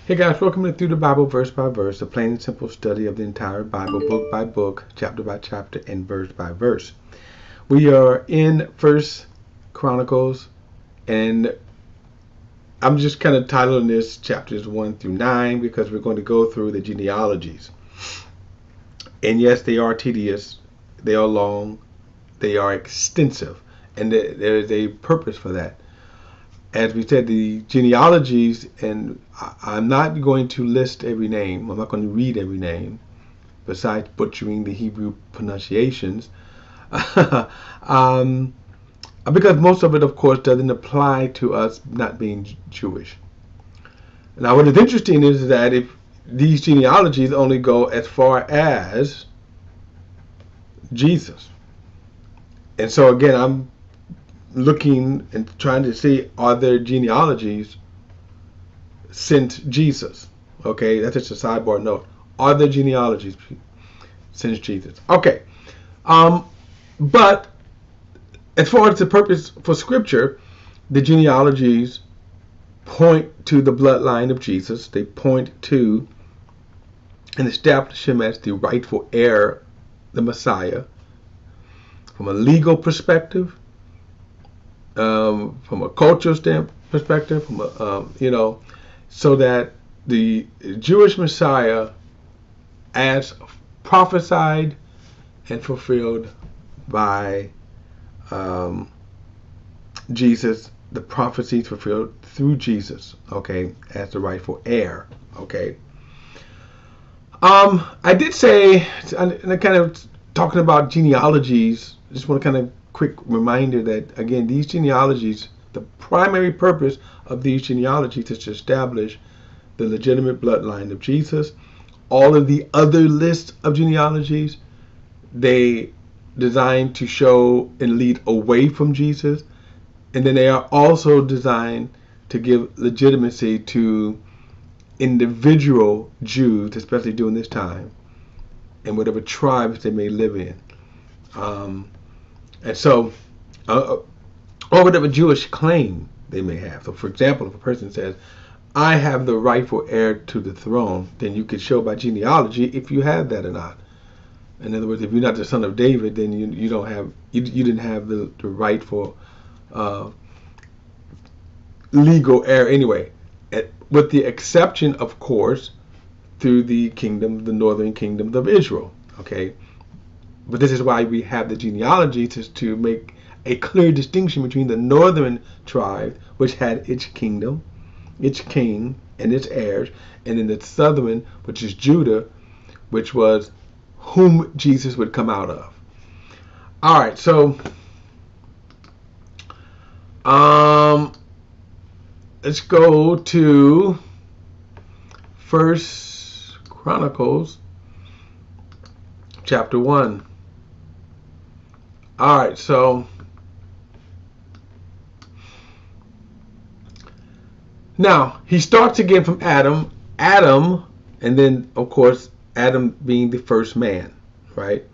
Hey guys, welcome to Through the Bible Verse by Verse, a plain and simple study of the entire Bible, book by book, chapter by chapter, and verse by verse. We are in First Chronicles, and I'm just kind of titling this chapters 1 through 9 because we're going to go through the genealogies. And yes, they are tedious, they are long, they are extensive, and there is a purpose for that. As we said, the genealogies, and I'm not going to list every name. I'm not going to read every name, besides butchering the Hebrew pronunciations. Because most of it, of course, doesn't apply to us not being Jewish. Now, what is interesting is that if these genealogies only go as far as Jesus. And so, again, I'm looking and trying to see, are there genealogies since Jesus? Okay, that's just a sidebar note. Are there genealogies since Jesus? Okay, but as far as the purpose for Scripture, the genealogies point to the bloodline of Jesus. They point to and establish him as the rightful heir, the Messiah, from a legal perspective. From a cultural perspective, from a, so that the Jewish Messiah, as prophesied and fulfilled by Jesus, the prophecies fulfilled through Jesus, okay, as the rightful heir, okay. I did say, and I kind of talking about genealogies, just want to kind of quick reminder that, again, these genealogies, the primary purpose of these genealogies is to establish the legitimate bloodline of Jesus. All of the other lists of genealogies, they designed to show and lead away from Jesus. And then they are also designed to give legitimacy to individual Jews, especially during this time, and whatever tribes they may live in. And so, or whatever Jewish claim they may have. So, for example, if a person says, I have the rightful heir to the throne, then you could show by genealogy if you have that or not. In other words, if you're not the son of David, then you don't have, you didn't have the rightful legal heir anyway. With the exception, of course, through the northern kingdoms of Israel. Okay. But this is why we have the genealogies, is to make a clear distinction between the northern tribe, which had its kingdom, its king, and its heirs, and then the southern, which is Judah, which was whom Jesus would come out of. All right, so let's go to First Chronicles chapter 1. All right, so now he starts again from Adam, and then, of course, Adam being the first man, right?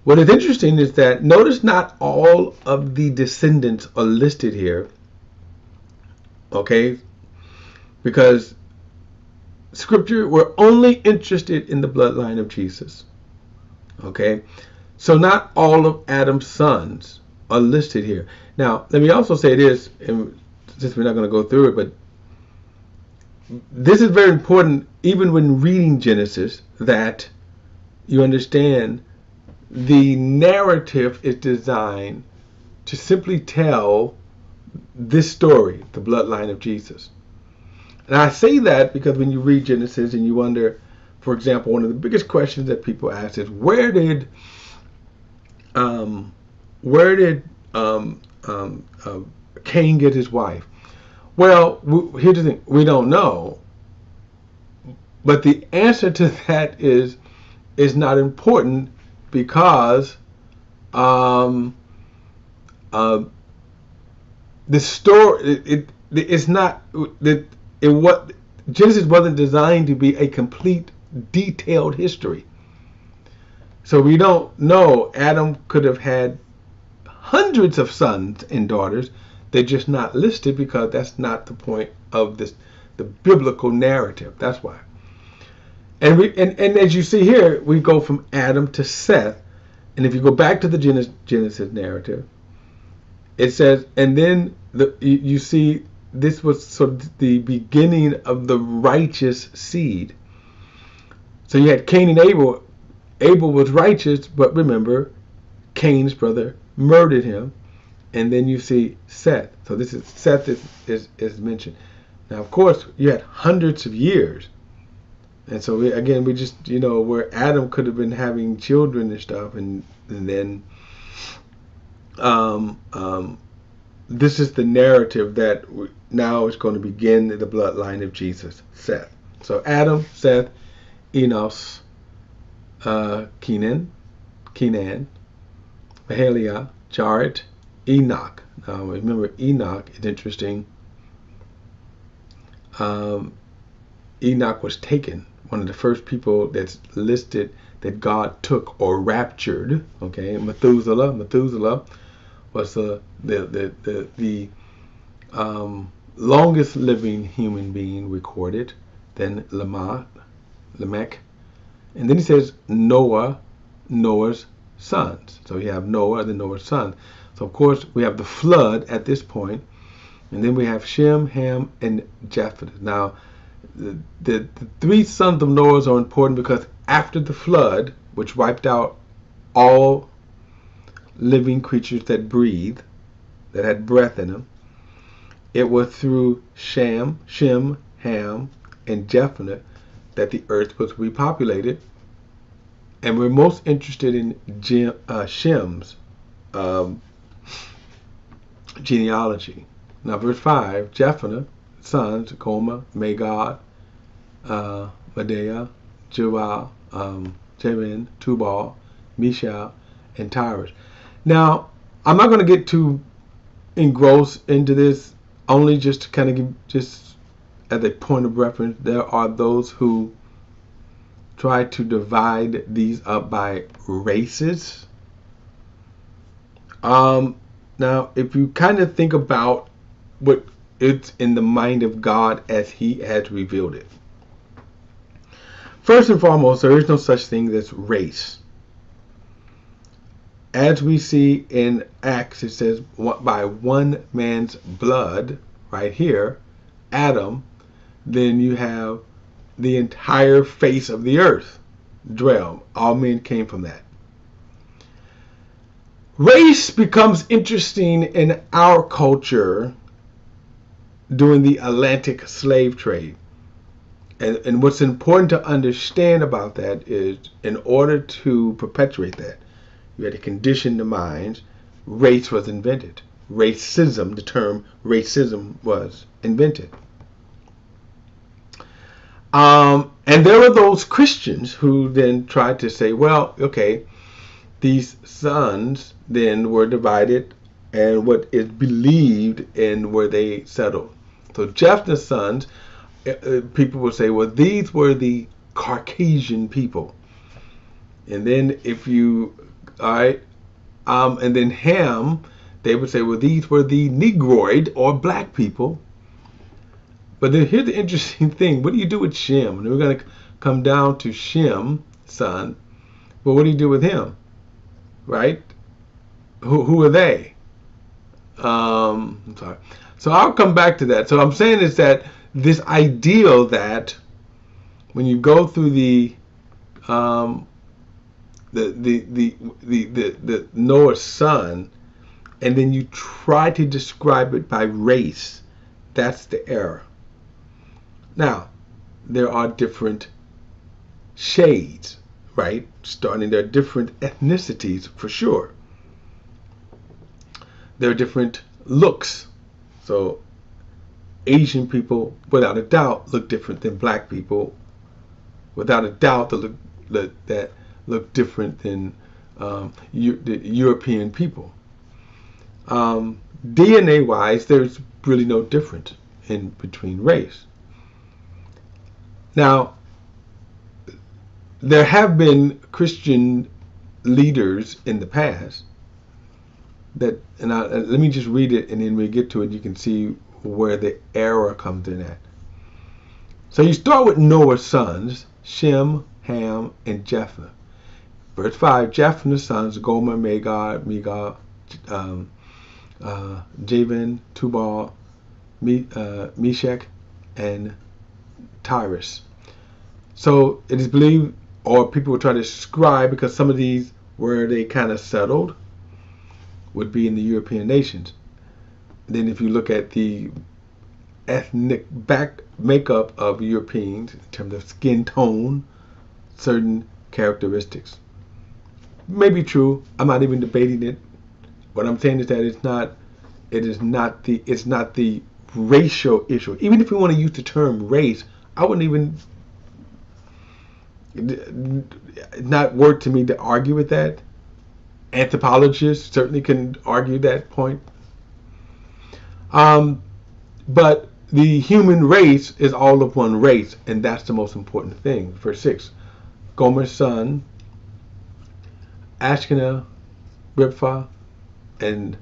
What is interesting is that notice not all of the descendants are listed here, okay? Because Scripture, we're only interested in the bloodline of Jesus, okay? So not all of Adam's sons are listed here. Now, let me also say this, and since we're not going to go through it, but this is very important, even when reading Genesis, that you understand the narrative is designed to simply tell this story, the bloodline of Jesus. And I say that because when you read Genesis and you wonder, for example, one of the biggest questions that people ask is, where did Cain get his wife? Well, here's the thing: we don't know. But the answer to that is not important, because the story it's not what Genesis wasn't designed to be a complete, detailed history. So we don't know. Adam could have had hundreds of sons and daughters. They're just not listed because that's not the point of this the biblical narrative. That's why. And as you see here, we go from Adam to Seth. And if you go back to the Genesis narrative, it says, and then you see this was sort of the beginning of the righteous seed. So you had Cain and Abel. Abel was righteous, but remember, Cain's brother murdered him. And then you see Seth. So this is Seth is mentioned. Now, of course, you had hundreds of years. And so, we just, where Adam could have been having children and stuff. And then this is the narrative that now is going to begin the bloodline of Jesus, Seth. So Adam, Seth, Enos, Kenan, Mahalia, Jared, Enoch. Now remember, Enoch is interesting. Enoch was taken, one of the first people that's listed that God took or raptured. Okay, Methuselah was the longest living human being recorded. Then Lamech, and then he says Noah's sons. So you have Noah, then Noah's sons. So of course we have the flood at this point, and then we have Shem, Ham, and Japheth. Now the three sons of Noah are important because after the flood, which wiped out all living creatures that breathe, that had breath in them, it was through Shem, Ham, and Japheth that the earth was repopulated. And we're most interested in Shem's genealogy. Now, verse 5, Japheth, sons, Gomer, Magog, Medea, Jubal, Jamin, Tubal, Meshach, and Tyrus. Now, I'm not going to get too engrossed into this, only just to kind of give, just as a point of reference, there are those who try to divide these up by races. Now, if you kind of think about what it's in the mind of God as He has revealed it. First and foremost, there is no such thing as race. As we see in Acts, it says, by one man's blood, right here, Adam, then you have the entire face of the earth. Dwell. All men came from that. Race becomes interesting in our culture during the Atlantic slave trade. And what's important to understand about that is, in order to perpetuate that, you had to condition the minds. Race was invented. Racism, the term racism, was invented. And there were those Christians who then tried to say, well, okay, these sons then were divided, and what is believed in where they settled. So Japheth's sons, people will say, well, these were the Caucasian people. And then if you, all right, and then Ham, they would say, well, these were the Negroid or black people. But then here's the interesting thing. What do you do with Shem? And we're going to come down to Shem, son. Well, what do you do with him? Right? Who are they? I'm sorry. So I'll come back to that. So I'm saying is that this ideal that when you go through the Noah's son, and then you try to describe it by race, that's the error. Now, there are different shades, right? There are different ethnicities for sure. There are different looks. So Asian people, without a doubt, look different than black people. Without a doubt, that look different than the European people. DNA-wise, there's really no difference in between race. Now, there have been Christian leaders in the past that, and let me just read it, and then when we get to it, you can see where the error comes in at. So you start with Noah's sons, Shem, Ham, and Japheth. Verse 5, Japheth's sons, Gomer, Magog, Javan, Tubal, Meshach, and Tyrus. So it is believed, or people will try to describe, because some of these where they kind of settled would be in the European nations. Then if you look at the ethnic makeup of Europeans in terms of skin tone, certain characteristics. May be true. I'm not even debating it. What I'm saying is that it's not the racial issue. Even if you want to use the term race, I wouldn't even, not worth to me to argue with that. Anthropologists certainly can argue that point. But the human race is all of one race, and that's the most important thing. Verse 6, Gomer's son, Ashkenaz, Ripha, and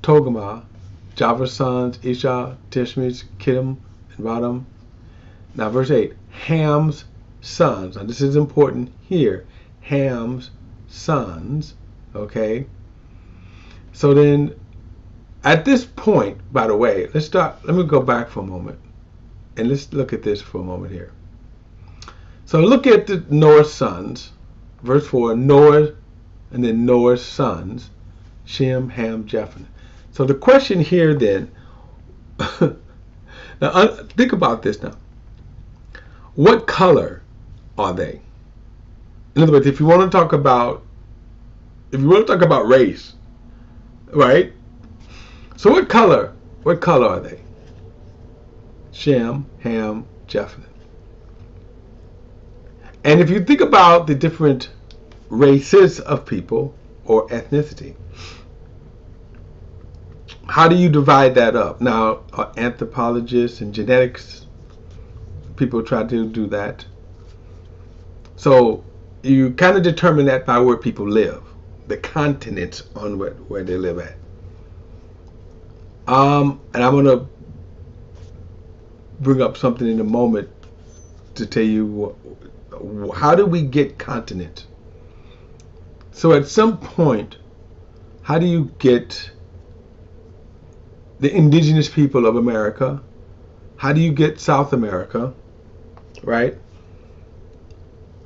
Togarmah, Japheth's sons, Isha, Tishmish, Kittim, and Radam. Now verse 8, Ham's sons. Now this is important here. Ham's sons. Okay. So then, at this point, by the way, let me go back for a moment. And let's look at this for a moment here. So look at the Noah's sons. Verse 4, Noah, and then Noah's sons, Shem, Ham, Japheth. So the question here then, now think about this now. What color are they? In other words, if you want to talk about race, right? So what color are they? Shem, Ham, Japheth. And if you think about the different races of people or ethnicity, how do you divide that up? Now, anthropologists and genetics people try to do that. So you kind of determine that by where people live, the continents on where they live at. And I'm going to bring up something in a moment to tell you how do we get continents. So at some point, how do you get the indigenous people of America? How do you get South America? Right?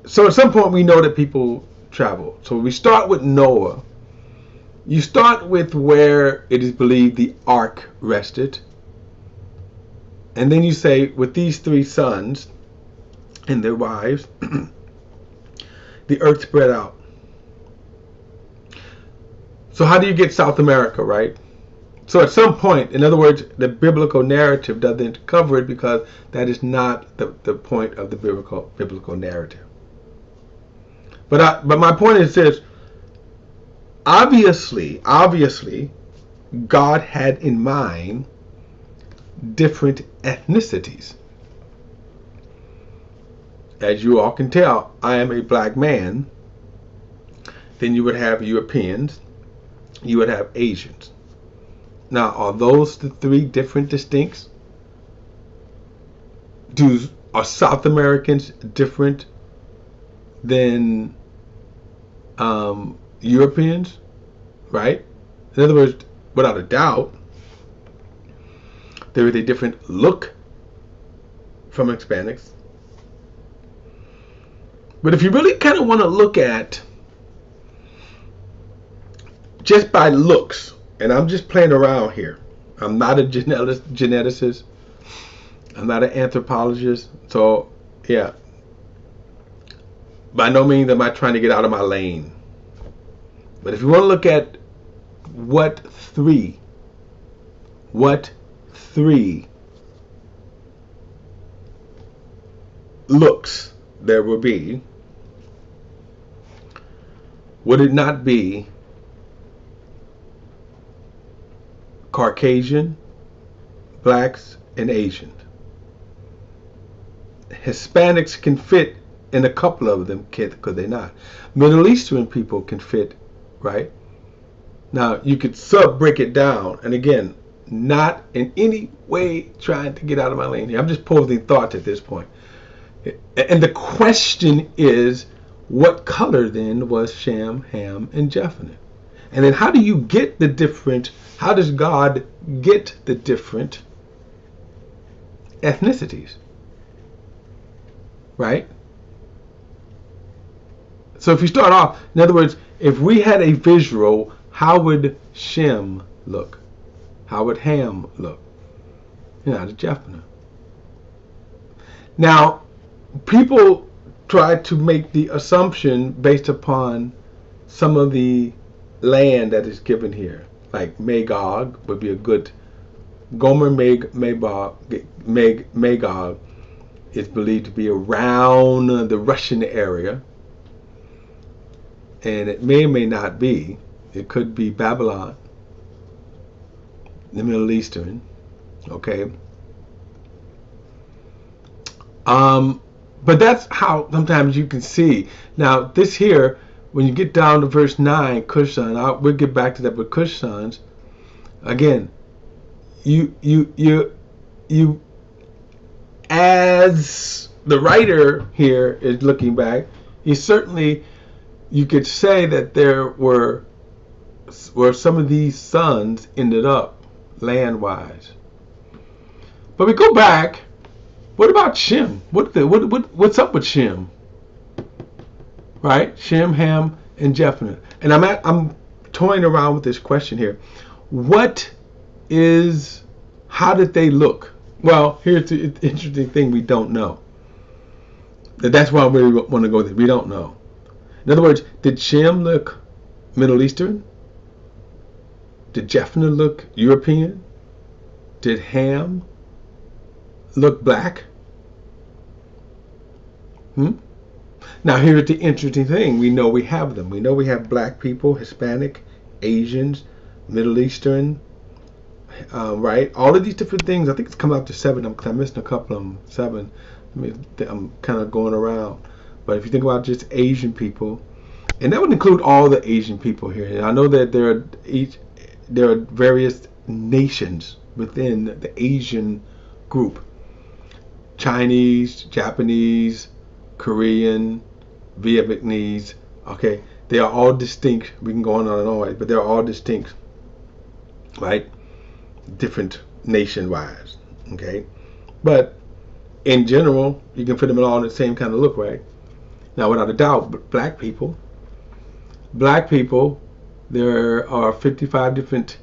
So at some point we know that people travel. So we start with Noah. You start with where it is believed the ark rested. And then you say, with these three sons and their wives, the earth spread out. So how do you get South America, right? So at some point, in other words, the biblical narrative doesn't cover it because that is not the point of the biblical narrative. But my point is this. Obviously, God had in mind different ethnicities. As you all can tell, I am a black man. Then you would have Europeans. You would have Asians. Now, are those the three different distincts? Are South Americans different than Europeans? Right? In other words, without a doubt, there is a different look from Hispanics. But if you really kind of want to look at just by looks, and I'm just playing around here. I'm not a geneticist. I'm not an anthropologist. So, yeah. By no means am I trying to get out of my lane. But if you want to look at what three looks there will be, would it not be Caucasian, blacks, and Asians? Hispanics can fit in a couple of them, because they're not. Middle Eastern people can fit, right? Now, you could break it down. And again, not in any way trying to get out of my lane here. I'm just posing thoughts at this point. And the question is, what color then was Shem, Ham, and Japheth? And then how do you get the different, how does God get the different ethnicities? Right? So if you start off, in other words, if we had a visual, how would Shem look? How would Ham look? And how did Japheth? Now, people try to make the assumption based upon some of the land that is given here. Like Magog would be a good, Gomer Magog is believed to be around the Russian area. And it may or may not be. It could be Babylon, the Middle Eastern, okay? But that's how sometimes you can see. Now, this here, when you get down to verse 9, Cushan, we'll get back to that, but Cushans, again, you as the writer here is looking back, he certainly, you could say that there were some of these sons ended up land-wise. But we go back. What about Shem? What's up with Shem? Right? Shem, Ham, and Japheth. And I'm toying around with this question here. How did they look? Well, here's the interesting thing: we don't know. That's why we want to go there. We don't know. In other words, did Shem look Middle Eastern? Did Japheth look European? Did Ham look black? Now here's the interesting thing. We know we have them. We know we have black people, Hispanic, Asians, Middle Eastern, right? All of these different things. I think it's come out to 7 because I'm missing a couple of them. 7. I'm kind of going around. But if you think about just Asian people, and that would include all the Asian people here. And I know that there are various nations within the Asian group. Chinese, Japanese, Korean, Vietnamese. Okay, they are all distinct. We can go on and on, but they're all distinct, right? Different nation-wise. Okay, but in general, you can fit them all in the same kind of look, right? Now, without a doubt, black people, there are 55 different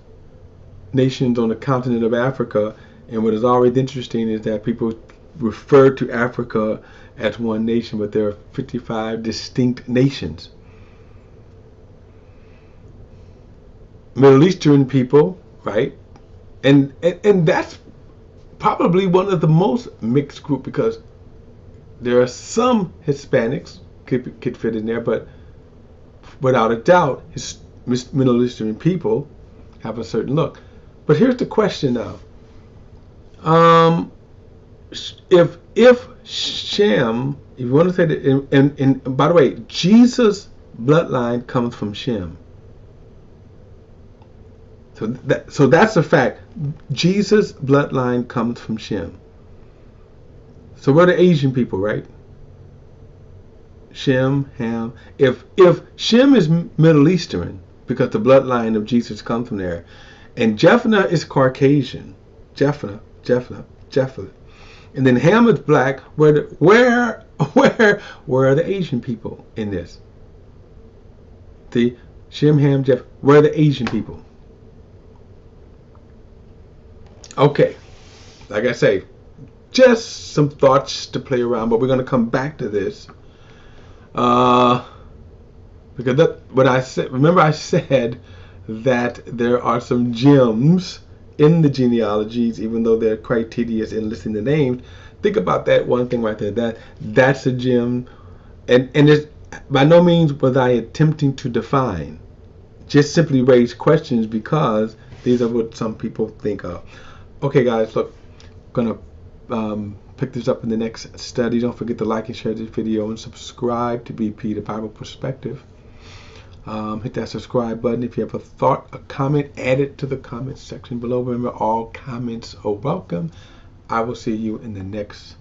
nations on the continent of Africa, and what is always interesting is that people refer to Africa as one nation, but there are 55 distinct nations. Middle Eastern people, right? And that's probably one of the most mixed group, because there are some Hispanics could fit in there, but without a doubt, Middle Eastern people have a certain look. But here's the question now: if Shem, if you want to say that, and by the way, Jesus' bloodline comes from Shem. So that's a fact. Jesus' bloodline comes from Shem. So we're the Asian people, right? Shem, Ham. If Shem is Middle Eastern, because the bloodline of Jesus comes from there, and Japheth is Caucasian, Japheth, and then Ham is black, where are the Asian people in this? The Shem, Ham, Japheth, where are the Asian people? Okay, like I say, just some thoughts to play around, but we're going to come back to this. Because what I said, remember I said that there are some gems in the genealogies, even though they're quite tedious in listing the names. Think about that one thing right there. That's a gem, and it's, by no means was I attempting to define. Just simply raise questions because these are what some people think of. Okay, guys, look, I'm gonna pick this up in the next study. Don't forget to like and share this video and subscribe to BP, the Bible Perspective. Hit that subscribe button. If you have a thought, a comment, add it to the comment section below. Remember, all comments are welcome. I will see you in the next